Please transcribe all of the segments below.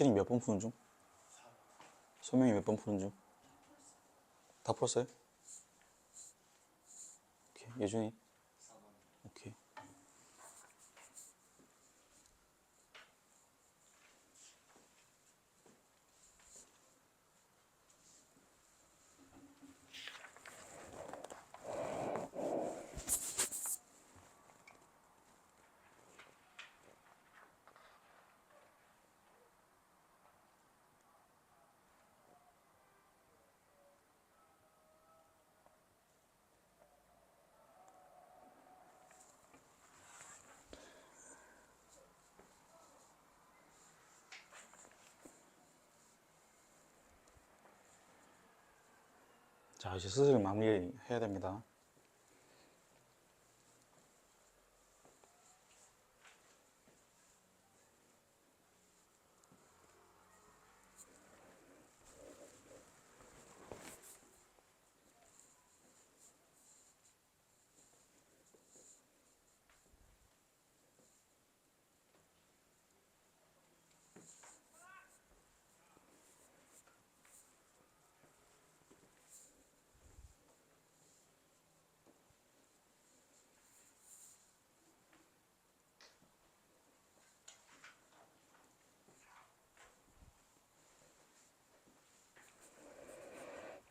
시현이 몇 번 푸는 중? 소명이 몇 번 푸는 중? 다 풀었어요? 오케이. 예준이? 오케이. 자, 이제 슬슬 마무리해야 됩니다.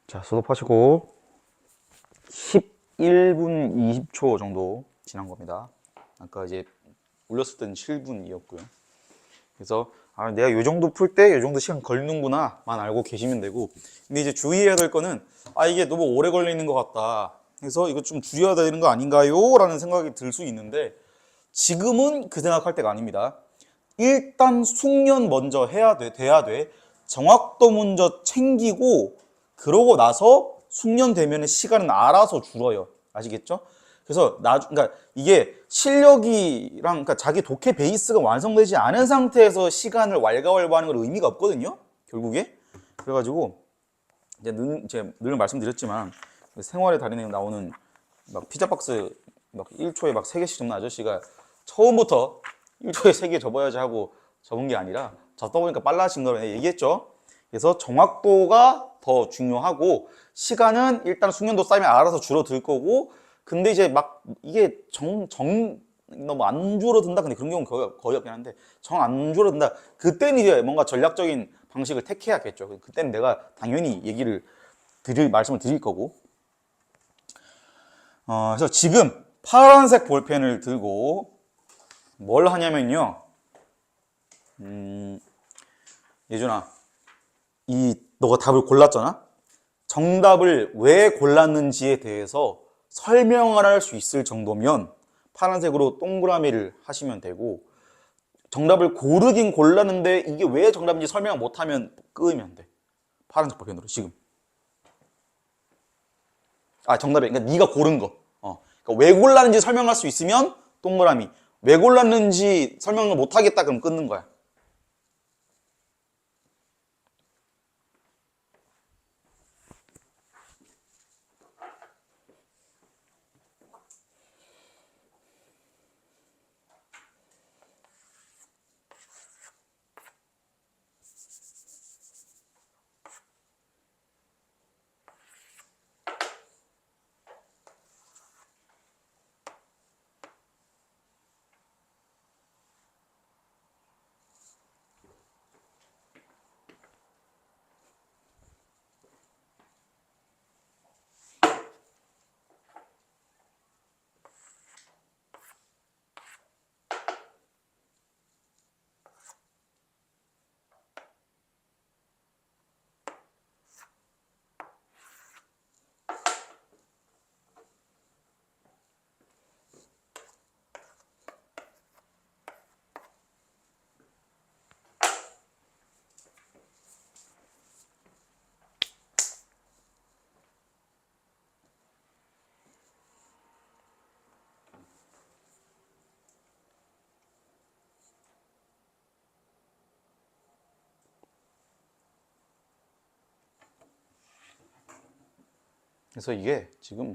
자, 수업하시고 11분 20초 정도 지난 겁니다. 아까 이제 올렸을 때는 7분이었고요. 그래서 내가 요 정도 풀 때 요 정도 시간 걸리는구나 만 알고 계시면 되고, 근데 이제 주의해야 될 거는 이게 너무 오래 걸리는 것 같다, 그래서 이거 좀 줄여야 되는 거 아닌가요? 라는 생각이 들 수 있는데, 지금은 그 생각할 때가 아닙니다. 일단 숙련 먼저 돼야 돼. 정확도 먼저 챙기고, 그러고 나서 숙련되면 시간은 알아서 줄어요. 아시겠죠? 그래서 그러니까 이게 실력이랑, 그러니까 자기 독해 베이스가 완성되지 않은 상태에서 시간을 왈가왈부하는 건 의미가 없거든요. 결국에. 그래가지고 제가 늘 말씀드렸지만, 생활의 달인에 나오는 막 피자 박스 막 1초에 막 3개씩 접는 아저씨가 처음부터 1초에 3개 접어야지 하고 접은 게 아니라 접다 보니까 빨라진 거라고 얘기했죠. 그래서 정확도가 더 중요하고, 시간은 일단 숙련도 쌓이면 알아서 줄어들 거고, 근데 이제 막 이게 너무 안 줄어든다, 근데 그런 경우는 거의 없긴 한데, 정 안 줄어든다, 그때는 이제 뭔가 전략적인 방식을 택해야겠죠. 그때는 내가 당연히 말씀을 드릴 거고. 그래서 지금 파란색 볼펜을 들고 뭘 하냐면요. 예준아, 너가 답을 골랐잖아? 정답을 왜 골랐는지에 대해서 설명을 할 수 있을 정도면 파란색으로 동그라미를 하시면 되고, 정답을 고르긴 골랐는데 이게 왜 정답인지 설명 못하면 끄면 돼. 파란색 볼펜으로 지금. 정답이, 그러니까 네가 고른 거. 그러니까 왜 골랐는지 설명할 수 있으면 동그라미. 왜 골랐는지 설명을 못하겠다 그럼 끊는 거야. 그래서 이게 지금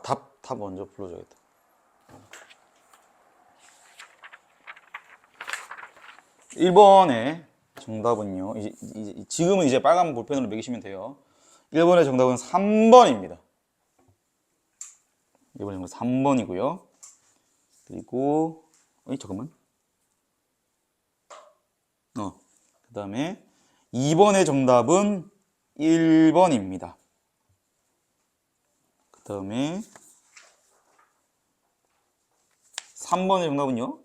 답 먼저 불러줘야겠다. 1번의 정답은요. 지금은 이제 빨간 볼펜으로 매기시면 돼요. 1번의 정답은 3번입니다. 1번의 정답은 3번이고요. 그리고 잠깐만. 그 다음에 2번의 정답은 1번입니다. 그 다음에 3번의 정답은요?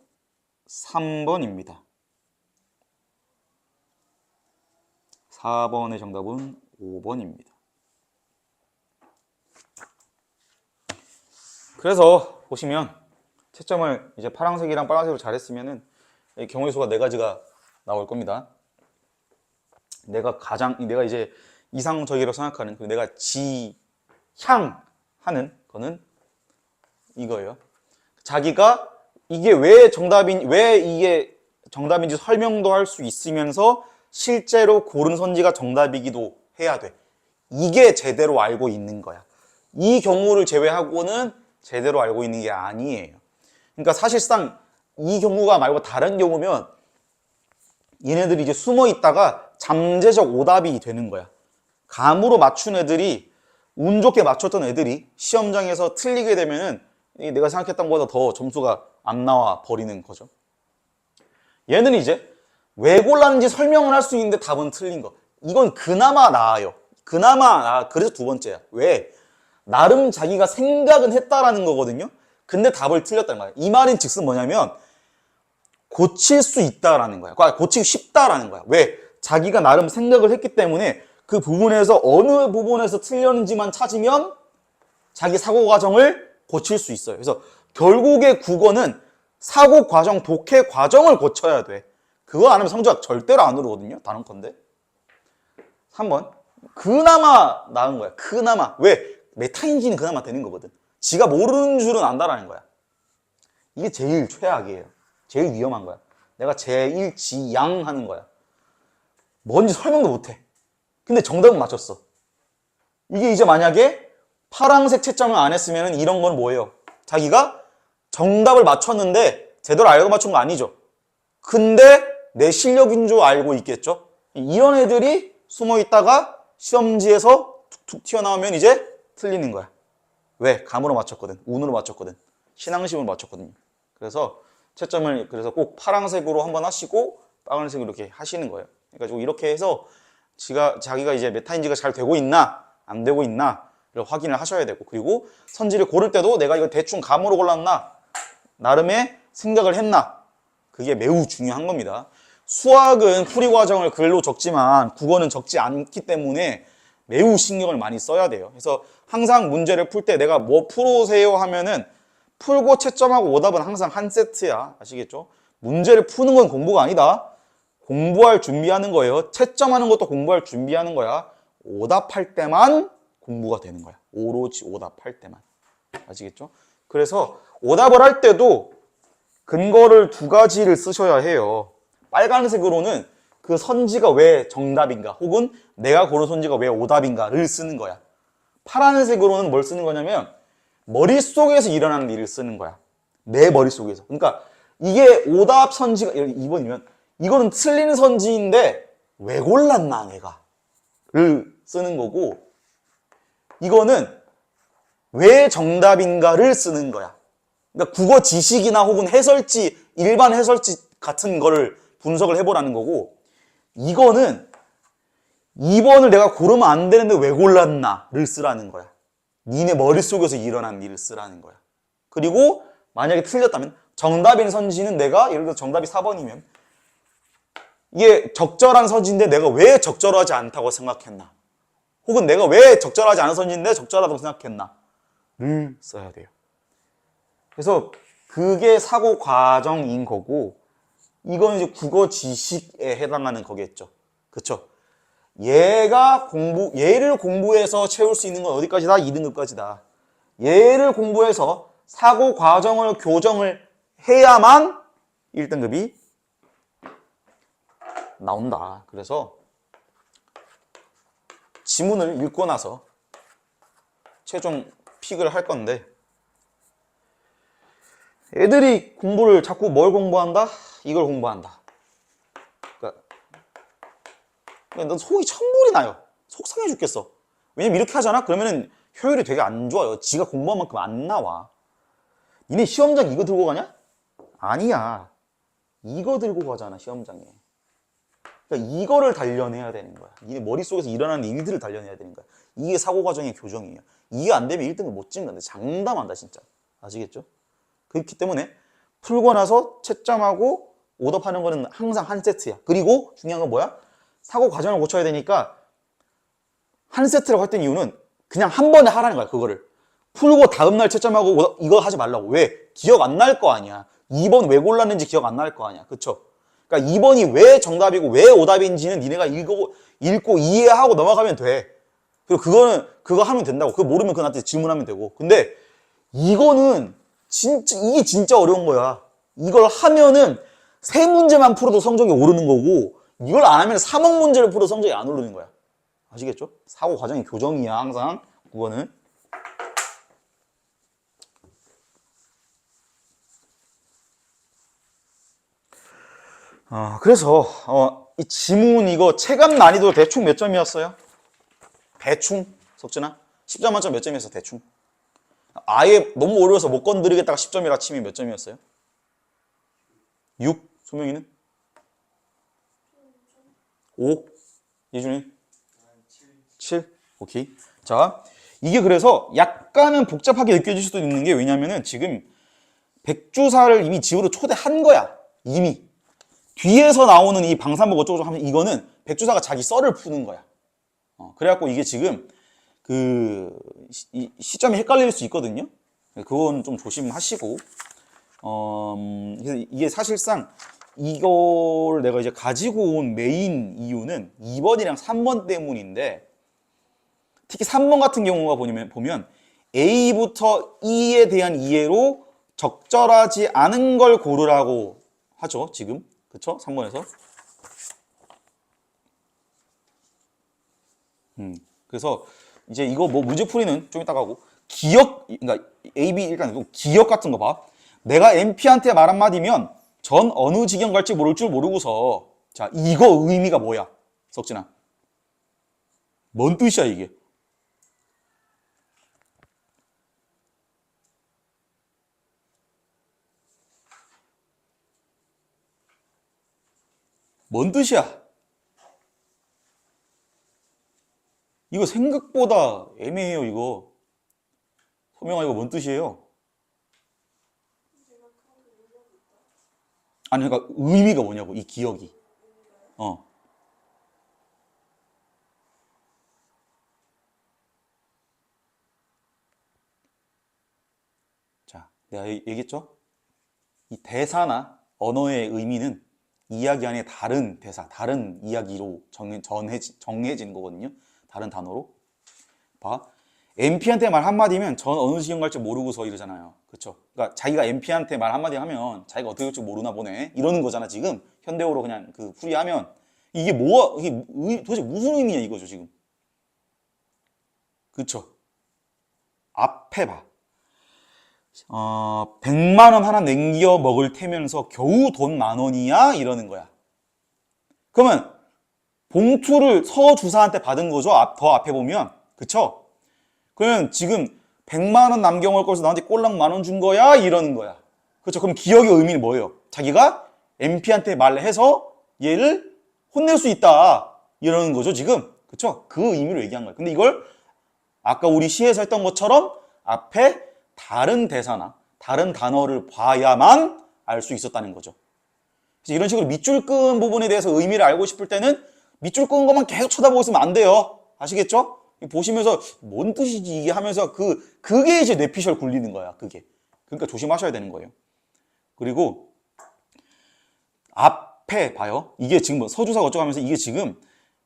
3번입니다. 4번의 정답은 5번입니다. 그래서 보시면 채점을 이제 파란색이랑 빨간색으로 잘했으면은 경우의 수가 4가지가 나올 겁니다. 내가 이제 이상적이라고 생각하는, 내가 지향하는 거는 이거예요. 자기가 이게 왜 이게 정답인지 설명도 할 수 있으면서 실제로 고른 선지가 정답이기도 해야 돼. 이게 제대로 알고 있는 거야. 이 경우를 제외하고는 제대로 알고 있는 게 아니에요. 그러니까 사실상 이 경우가 말고 다른 경우면 얘네들이 이제 숨어 있다가 잠재적 오답이 되는 거야. 감으로 맞춘 애들이, 운 좋게 맞췄던 애들이 시험장에서 틀리게 되면은 내가 생각했던 것보다 더 점수가 안 나와 버리는 거죠. 얘는 이제 왜 골랐는지 설명을 할 수 있는데 답은 틀린 거. 이건 그나마 나아요. 그래서 2번째야. 왜? 나름 자기가 생각은 했다라는 거거든요. 근데 답을 틀렸다는 거야. 이 말인 즉슨 뭐냐면 고칠 수 있다라는 거야. 고치기 쉽다라는 거야. 왜? 자기가 나름 생각을 했기 때문에 그 부분에서 어느 부분에서 틀렸는지만 찾으면 자기 사고 과정을 고칠 수 있어요. 그래서 결국에 국어는 사고 과정, 독해 과정을 고쳐야 돼. 그거 안 하면 성적 절대로 안 오르거든요. 단언컨대. 3번. 그나마 나은 거야. 그나마. 왜? 메타인지는 그나마 되는 거거든. 지가 모르는 줄은 안다라는 거야. 이게 제일 최악이에요. 제일 위험한 거야. 내가 제일 지양하는 거야. 뭔지 설명도 못해. 근데 정답은 맞췄어. 이게 이제 만약에 파란색 채점을 안 했으면 이런 건 뭐예요? 자기가 정답을 맞췄는데 제대로 알고 맞춘 거 아니죠. 근데 내 실력인 줄 알고 있겠죠. 이런 애들이 숨어 있다가 시험지에서 툭툭 튀어나오면 이제 틀리는 거야. 왜? 감으로 맞췄거든. 운으로 맞췄거든. 신앙심으로 맞췄거든요. 그래서 채점을 꼭 파란색으로 한번 하시고 빨간색으로 이렇게 하시는 거예요. 그러니까 이렇게 해서 자기가 이제 메타인지가 잘 되고 있나 안 되고 있나를 확인을 하셔야 되고, 그리고 선지를 고를 때도 내가 이거 대충 감으로 골랐나 나름의 생각을 했나, 그게 매우 중요한 겁니다. 수학은 풀이 과정을 글로 적지만 국어는 적지 않기 때문에 매우 신경을 많이 써야 돼요. 그래서 항상 문제를 풀 때 내가 뭐 풀으세요 하면은 풀고 채점하고 오답은 항상 한 세트야. 아시겠죠? 문제를 푸는 건 공부가 아니다. 공부할 준비하는 거예요. 채점하는 것도 공부할 준비하는 거야. 오답할 때만 공부가 되는 거야. 오로지 오답할 때만. 아시겠죠? 그래서 오답을 할 때도 근거를 2가지를 쓰셔야 해요. 빨간색으로는 그 선지가 왜 정답인가, 혹은 내가 고른 선지가 왜 오답인가를 쓰는 거야. 파란색으로는 뭘 쓰는 거냐면 머릿속에서 일어나는 일을 쓰는 거야. 내 머릿속에서. 그러니까 이게 오답 선지가 2번이면 이거는 틀린 선지인데 왜 골랐나 내가 를 쓰는 거고, 이거는 왜 정답인가를 쓰는 거야. 그러니까 국어 지식이나 혹은 해설지, 일반 해설지 같은 거를 분석을 해보라는 거고, 이거는 2번을 내가 고르면 안 되는데 왜 골랐나를 쓰라는 거야. 니네 머릿속에서 일어난 일을 쓰라는 거야. 그리고 만약에 틀렸다면 정답인 선지는 내가 예를 들어 정답이 4번이면 이게 적절한 선지인데 내가 왜 적절하지 않다고 생각했나, 혹은 내가 왜 적절하지 않은 선지인데 적절하다고 생각했나를 써야 돼요. 그래서 그게 사고 과정인 거고, 이건 이제 국어 지식에 해당하는 거겠죠. 그쵸? 얘를 공부해서 채울 수 있는 건 어디까지다? 2등급까지다. 얘를 공부해서 사고 과정을 교정을 해야만 1등급이 나온다. 그래서 지문을 읽고 나서 최종 픽을 할 건데, 애들이 공부를 자꾸 뭘 공부한다? 이걸 공부한다. 난 속이 천불이 나요. 속상해 죽겠어. 왜냐면 이렇게 하잖아? 그러면은 효율이 되게 안 좋아요. 지가 공부한 만큼 안 나와. 니네 시험장 이거 들고 가냐? 아니야. 이거 들고 가잖아, 시험장에. 그러니까 이거를 단련해야 되는 거야. 니네 머릿속에서 일어나는 일들을 단련해야 되는 거야. 이게 사고 과정의 교정이에요. 이게 안 되면 1등을 못 찍는 건데 장담한다, 진짜. 아시겠죠? 그렇기 때문에 풀고 나서 채점하고 오답하는 거는 항상 한 세트야. 그리고 중요한 건 뭐야? 사고 과정을 고쳐야 되니까 한 세트라고 했던 이유는 그냥 한 번에 하라는 거야, 그거를. 풀고 다음날 채점하고 이거 하지 말라고. 왜? 기억 안 날 거 아니야. 2번 왜 골랐는지 기억 안 날 거 아니야. 그쵸? 그러니까 2번이 왜 정답이고 왜 오답인지는 니네가 읽고 이해하고 넘어가면 돼. 그리고 그거 하면 된다고. 그거 모르면 그 나한테 질문하면 되고. 근데 이거는 이게 진짜 어려운 거야. 이걸 하면은 세 문제만 풀어도 성적이 오르는 거고, 이걸 안 하면 3억 문제를 풀어도 성적이 안 오르는 거야. 아시겠죠? 사고 과정의 교정이야, 항상. 그거는. 그래서 이 지문 이거 체감 난이도 대충 몇 점이었어요? 대충 석진아? 10점 만점 몇 점이었어? 대충. 아예 너무 어려워서 못 건드리겠다가 10점이라 치면 몇 점이었어요? 6? 소명이는? 5? 예준이? 7? 오케이. 자, 이게 그래서 약간은 복잡하게 느껴질 수도 있는 게 왜냐면은 지금 백주사를 이미 지우로 초대한 거야. 이미. 뒤에서 나오는 이 방산복 어쩌고 하면 이거는 백주사가 자기 썰을 푸는 거야. 그래갖고 이게 지금 시점이 헷갈릴 수 있거든요. 그건 좀 조심하시고. 그래서 이게 사실상 이걸 내가 이제 가지고 온 메인 이유는 2번이랑 3번 때문인데, 특히 3번 같은 경우가 보면 A부터 E에 대한 이해로 적절하지 않은 걸 고르라고 하죠, 지금. 그쵸? 3번에서. 그래서 이제 이거 뭐 문제풀이는 좀 이따가 하고, 그러니까 A, B 일단 기억 같은 거 봐. 내가 MP한테 말 한마디면 전 어느 지경 갈지 모를 줄 모르고서, 자, 이거 의미가 뭐야? 석진아. 뭔 뜻이야, 이게? 뭔 뜻이야? 이거 생각보다 애매해요, 이거. 소명아, 이거 뭔 뜻이에요? 아니, 그러니까 의미가 뭐냐고, 이 기억이. 어. 자, 내가 얘기했죠? 이 대사나 언어의 의미는 이야기 안에 다른 대사, 다른 이야기로 정해진 거거든요. 다른 단어로. 봐. MP한테 말 한마디면 전 어느 지경 갈지 모르고서 이러잖아요. 그쵸? 그러니까 자기가 MP한테 말 한마디 하면 자기가 어떻게 될지 모르나 보네. 이러는 거잖아, 지금. 현대어로 그냥 풀이하면. 이게 도대체 무슨 의미냐, 이거죠, 지금. 그쵸? 앞에 봐. 100만 원 하나 남겨 먹을 테면서 겨우 돈 10,000원이야? 이러는 거야. 그러면 봉투를 서주사한테 받은 거죠? 더 앞에 보면. 그쵸? 그러면 지금 100만 원 남겨 먹을 거서 나한테 꼴랑 10,000원 준 거야? 이러는 거야. 그렇죠? 그럼 기억의 의미는 뭐예요? 자기가 MP한테 말해서 얘를 혼낼 수 있다. 이러는 거죠, 지금. 그렇죠? 그 의미로 얘기한 거예요. 근데 이걸 아까 우리 시에서 했던 것처럼 앞에 다른 대사나 다른 단어를 봐야만 알 수 있었다는 거죠. 그래서 이런 식으로 밑줄 끄은 부분에 대해서 의미를 알고 싶을 때는 밑줄 끄은 것만 계속 쳐다보고 있으면 안 돼요. 아시겠죠? 보시면서 뭔 뜻이지 이게 하면서 그게 이제 뇌피셜 굴리는 거야, 그게. 그러니까 조심하셔야 되는 거예요. 그리고 앞에 봐요. 이게 지금 뭐 서주사가 어쩌고 하면서 이게 지금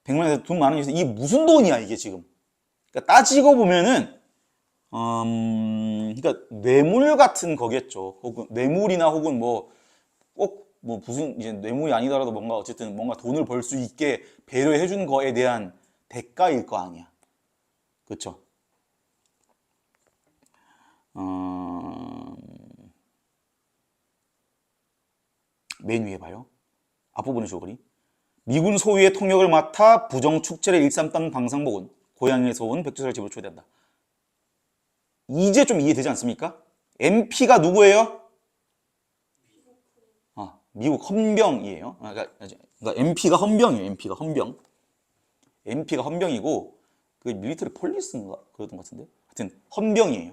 100만 원에서 돈 많은 이게 무슨 돈이야, 이게 지금. 그러니까 따지고 보면은 그러니까 뇌물 같은 거겠죠. 혹은 뇌물이나 혹은 뭐 꼭 뭐 무슨 이제 뇌물이 아니더라도 뭔가 어쨌든 뭔가 돈을 벌 수 있게 배려해 준 거에 대한 대가일 거 아니야. 그렇죠? 맨 위에 봐요. 앞부분의 줄거리. 미군 소위의 통역을 맡아 부정 축제를 일삼던 방상복은 고향에서 온 백두사를 집으로 초대한다. 이제 좀 이해되지 않습니까? MP가 누구예요? 미국 헌병이에요. 그러니까 MP가 헌병이에요. MP가 헌병. MP가 헌병이고 그 밀리터리 폴리스인가 그러던 것 같은데. 하여튼 헌병이에요.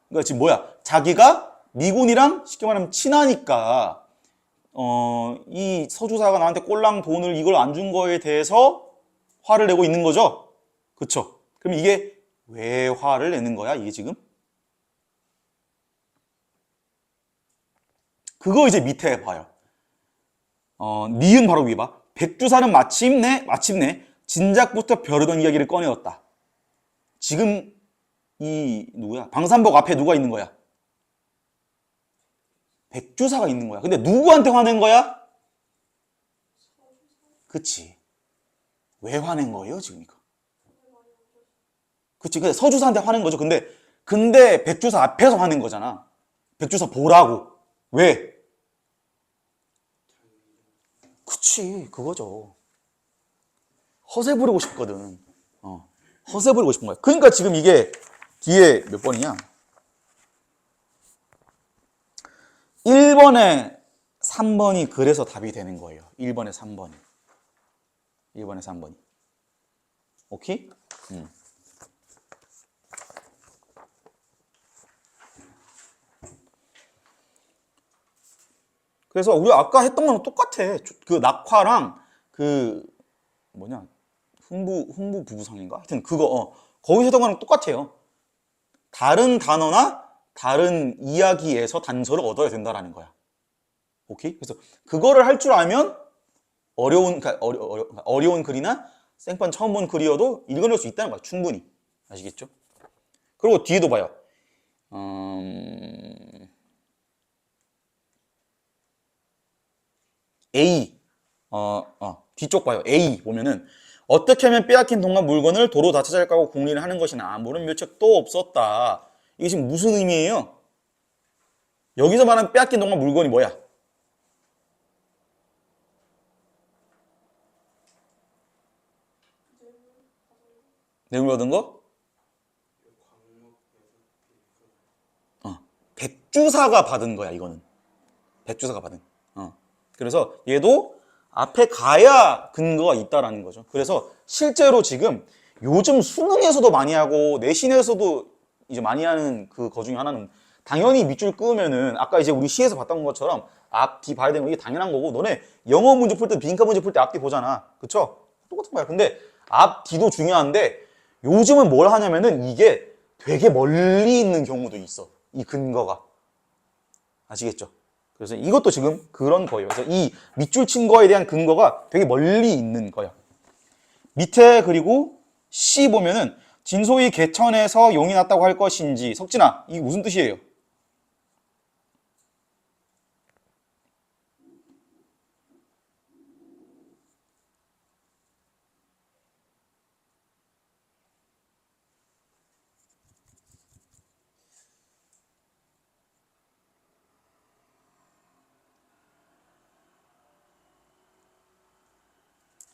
그러니까 지금 뭐야? 자기가 미군이랑 쉽게 말하면 친하니까 이 서주사가 나한테 꼴랑 돈을 이걸 안 준 거에 대해서 화를 내고 있는 거죠. 그쵸? 그럼 이게 왜 화를 내는 거야? 이게 지금? 그거 이제 밑에 봐요. 니은 바로 위에 봐. 백두사는 마침내 진작부터 벼르던 이야기를 꺼내었다. 지금 이 누구야? 방산복 앞에 누가 있는 거야? 백두사가 있는 거야. 근데 누구한테 화낸 거야? 그치. 왜 화낸 거예요, 지금 이거? 그치. 근데 서주사한테 화낸 거죠. 근데 백두사 앞에서 화낸 거잖아. 백두사 보라고. 왜? 그치. 그거죠. 허세 부리고 싶거든. 허세 부리고 싶은 거야. 그러니까 지금 이게 뒤에 몇 번이냐? 1번에 3번이 그래서 답이 되는 거예요. 1번에 3번이. 1번에 3번이. 오케이? 그래서 우리 아까 했던 거랑 똑같아. 그 낙화랑 그 뭐냐? 흥부 부부상인가? 하여튼 그거 거기서 했던 거랑 똑같아요. 다른 단어나 다른 이야기에서 단서를 얻어야 된다라는 거야. 오케이? 그래서 그거를 할 줄 알면 어려운 글이나 생판 처음 본 글이어도 읽어낼 수 있다는 거야. 충분히. 아시겠죠? 그리고 뒤에도 봐요. A. 뒤쪽 봐요. A 보면은 어떻게 하면 빼앗긴 돈과 물건을 도로 다 찾아갈까 궁리를 하는 것이나 아무런 묘책도 없었다. 이게 지금 무슨 의미예요? 여기서 말하는 빼앗긴 돈과 물건이 뭐야? 뇌물 얻은 거? 백주사가 받은 거야, 이거는. 백주사가 받은. 그래서 얘도 앞에 가야 근거가 있다라는 거죠. 그래서 실제로 지금 요즘 수능에서도 많이 하고 내신에서도 이제 많이 하는 그 중에 하나는 당연히 밑줄 끄면은 아까 이제 우리 시에서 봤던 것처럼 앞뒤 봐야 되는 거 이게 당연한 거고 너네 영어 문제 풀 때 빈칸 문제 풀 때 앞뒤 보잖아. 그쵸? 똑같은 거야. 근데 앞뒤도 중요한데 요즘은 뭘 하냐면은 이게 되게 멀리 있는 경우도 있어. 이 근거가. 아시겠죠? 그래서 이것도 지금 그런 거예요. 그래서 이 밑줄 친 거에 대한 근거가 되게 멀리 있는 거야. 밑에 그리고 C 보면은 진소희 개천에서 용이 났다고 할 것인지. 석진아, 이게 무슨 뜻이에요?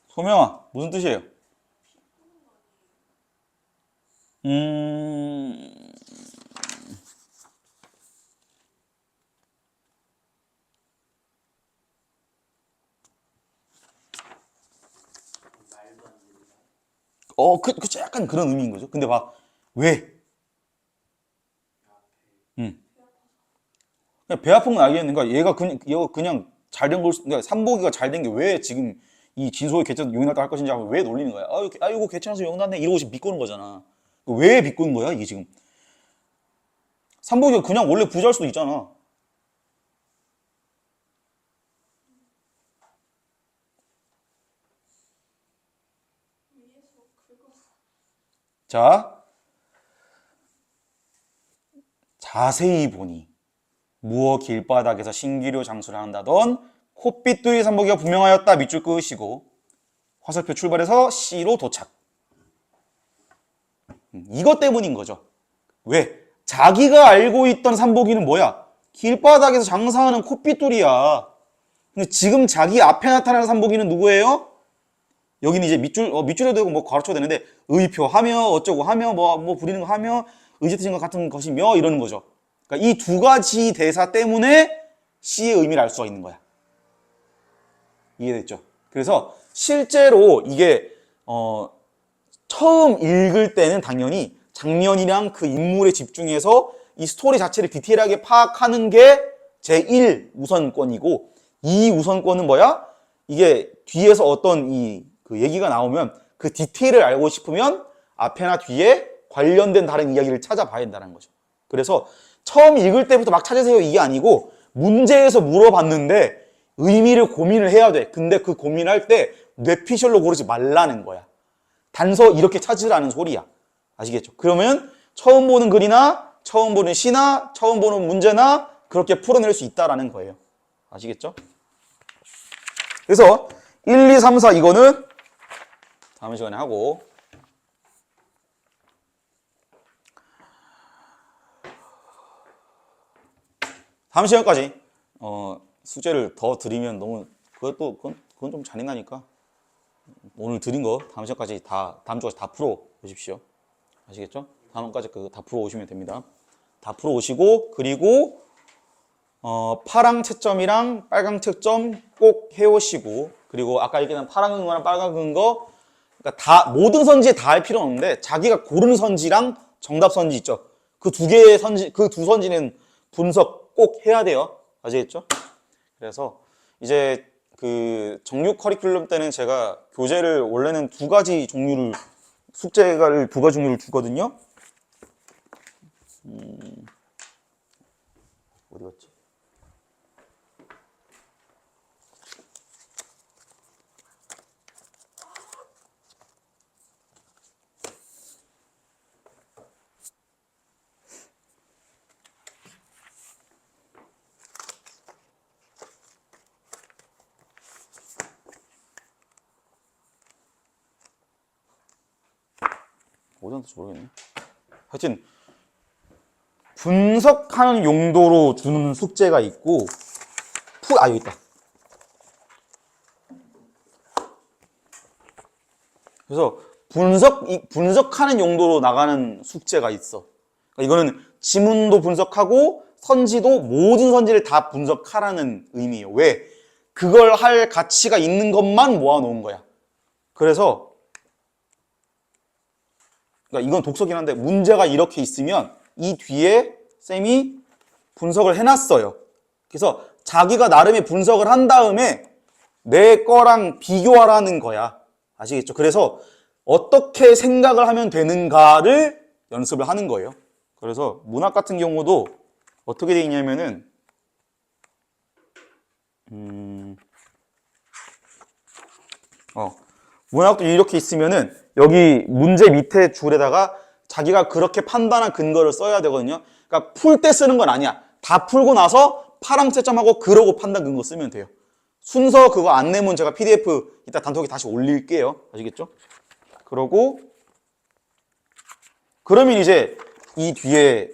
소명아, 무슨 뜻이에요? 음, 약간 그런 의미인 거죠. 근데 봐, 왜? 그냥 배 아픈 건 알겠는가? 얘가 그냥 잘 된 걸, 그러니까 삼복이가 잘 된 게 왜 지금 이 진소의 개천 용인할까 할 것인지 하고 왜 놀리는 거야? 아이고 개천에서 용났네 이러고 지금 비꼬는 거잖아. 왜 비꼬는 거야 이게 지금? 삼복이가 그냥 원래 부자일 수도 있잖아. 자, 자세히 보니 무어 길바닥에서 신기루 장수를 한다던 콧빛두리 삼복이가 분명하였다. 밑줄 그으시고 화살표 출발해서 C로 도착. 이것 때문인 거죠. 왜? 자기가 알고 있던 삼복이는 뭐야? 길바닥에서 장사하는 콧빛두리야. 근데 지금 자기 앞에 나타나는 삼복이는 누구예요? 여기는 이제 밑줄에도 되고 뭐 괄호쳐도 되는데 의표하며 어쩌고 하며 뭐 부리는 거 하며 의지뜻인과 같은 것이며 이러는 거죠. 그러니까 이 두 가지 대사 때문에 시의 의미를 알 수가 있는 거야. 이해됐죠? 그래서 실제로 이게 처음 읽을 때는 당연히 장면이랑 그 인물에 집중해서 이 스토리 자체를 디테일하게 파악하는 게 제1 우선권이고 2 우선권은 뭐야? 이게 뒤에서 어떤 그 얘기가 나오면 그 디테일을 알고 싶으면 앞에나 뒤에 관련된 다른 이야기를 찾아봐야 된다는 거죠. 그래서 처음 읽을 때부터 막 찾으세요 이게 아니고 문제에서 물어봤는데 의미를 고민을 해야 돼. 근데 그 고민할 때 뇌피셜로 고르지 말라는 거야. 단서 이렇게 찾으라는 소리야. 아시겠죠? 그러면 처음 보는 글이나 처음 보는 시나 처음 보는 문제나 그렇게 풀어낼 수 있다라는 거예요. 아시겠죠? 그래서 1, 2, 3, 4 이거는 다음 시간에 하고 다음 시간까지 숙제를 더 드리면 너무 그건 좀 잔인하니까 오늘 드린 거 다음 시간까지 다음 주까지 다 풀어 오십시오. 아시겠죠? 다음까지 다 풀어 오시면 됩니다. 다 풀어 오시고 그리고 파랑 채점이랑 빨강 채점 꼭 해오시고 그리고 아까 얘기한 파랑 근거랑 빨강 근거 그러니까 모든 선지에 다 할 필요는 없는데 자기가 고르는 선지랑 정답 선지 있죠. 그 두 개의 선지 그 두 선지는 분석 꼭 해야 돼요. 아시겠죠? 그래서 이제 그 정육 커리큘럼 때는 제가 교재를 원래는 두 가지 종류를 주거든요. 어디 갔지? 어디 갔는지 모르겠네. 하여튼 분석하는 용도로 주는 숙제가 있고 여기 있다. 그래서 분석하는 용도로 나가는 숙제가 있어. 그러니까 이거는 지문도 분석하고 선지도 모든 선지를 다 분석하라는 의미예요. 왜? 그걸 할 가치가 있는 것만 모아놓은 거야. 그래서 그러니까 이건 독서긴 한데 문제가 이렇게 있으면 이 뒤에 쌤이 분석을 해놨어요. 그래서 자기가 나름의 분석을 한 다음에 내 거랑 비교하라는 거야. 아시겠죠? 그래서 어떻게 생각을 하면 되는가를 연습을 하는 거예요. 그래서 문학 같은 경우도 어떻게 되어 있냐면은 문학도 이렇게 있으면은 여기 문제 밑에 줄에다가 자기가 그렇게 판단한 근거를 써야 되거든요. 그러니까 풀 때 쓰는 건 아니야. 다 풀고 나서 파랑 채점하고 그러고 판단 근거 쓰면 돼요. 순서 그거 안 내면 제가 PDF 이따 단톡에 다시 올릴게요. 아시겠죠? 그러면 이제 이 뒤에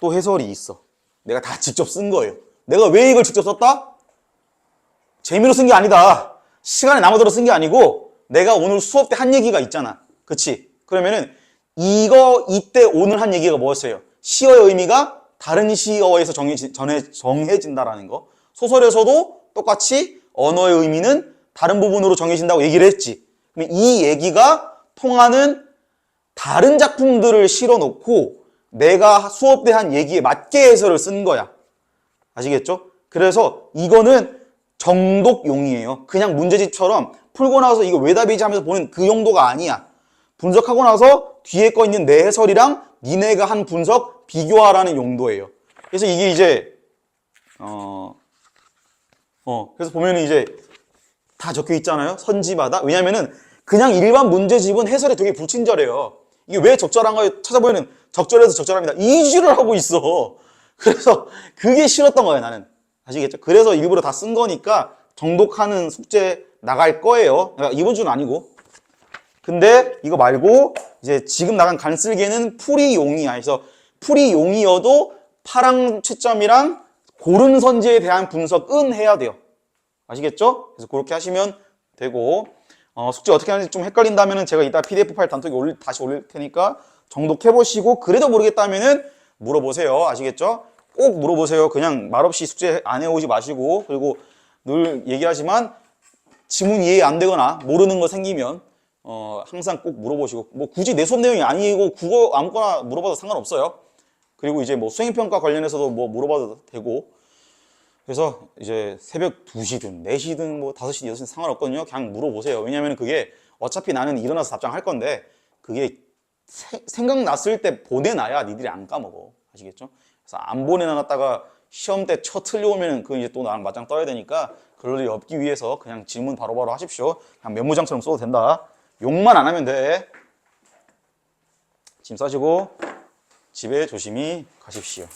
또 해설이 있어. 내가 다 직접 쓴 거예요. 내가 왜 이걸 직접 썼다? 재미로 쓴 게 아니다. 시간에 남아들어 쓴 게 아니고 내가 오늘 수업 때 한 얘기가 있잖아. 그치? 그러면은 이때 오늘 한 얘기가 뭐였어요? 시어의 의미가 다른 시어에서 정해진다라는 거. 소설에서도 똑같이 언어의 의미는 다른 부분으로 정해진다고 얘기를 했지. 그러면 이 얘기가 통하는 다른 작품들을 실어놓고 내가 수업 때 한 얘기에 맞게 해설을 쓴 거야. 아시겠죠? 그래서 이거는 정독용이에요. 그냥 문제집처럼 풀고 나서 이거 왜 답이지 하면서 보는 그 용도가 아니야. 분석하고 나서 뒤에 거 있는 내 해설이랑 니네가 한 분석 비교하라는 용도예요. 그래서 이게 이제 그래서 보면은 이제 다 적혀 있잖아요. 선지마다. 왜냐면은 그냥 일반 문제집은 해설이 되게 불친절해요. 이게 왜 적절한가요? 찾아보면은 적절해서 적절합니다. 이주를 하고 있어. 그래서 그게 싫었던 거예요, 나는. 아시겠죠? 그래서 일부러 다 쓴 거니까 정독하는 숙제 나갈 거예요. 그러니까 이번 주는 아니고. 근데 이거 말고 이제 지금 나간 간쓸개는 풀이용이야. 그래서 풀이용이어도 파랑 채점이랑 고른 선지에 대한 분석은 해야 돼요. 아시겠죠? 그래서 그렇게 하시면 되고 숙제 어떻게 하는지 좀 헷갈린다면은 제가 이따 PDF 파일 단톡에 다시 올릴 테니까 정독해보시고 그래도 모르겠다면은 물어보세요. 아시겠죠? 꼭 물어보세요. 그냥 말없이 숙제 안 해오지 마시고. 그리고 늘 얘기하지만 지문 이해 안 되거나 모르는 거 생기면 항상 꼭 물어보시고, 뭐 굳이 내 수업 내용이 아니고 국어 아무거나 물어봐도 상관없어요. 그리고 이제 뭐 수행평가 관련해서도 뭐 물어봐도 되고. 그래서 이제 새벽 2시든 4시든 뭐 5시, 6시든 상관없거든요. 그냥 물어보세요. 왜냐면 그게 어차피 나는 일어나서 답장할 건데 그게 생각났을 때 보내놔야 니들이 안 까먹어. 아시겠죠? 그래서 안 보내놨다가 시험 때 쳐 틀려오면 그 이제 또 나랑 맞짱 떠야 되니까 그럴 일이 없기 위해서 그냥 질문 바로바로 하십시오. 그냥 메모장처럼 써도 된다. 욕만 안 하면 돼. 짐 싸시고 집에 조심히 가십시오.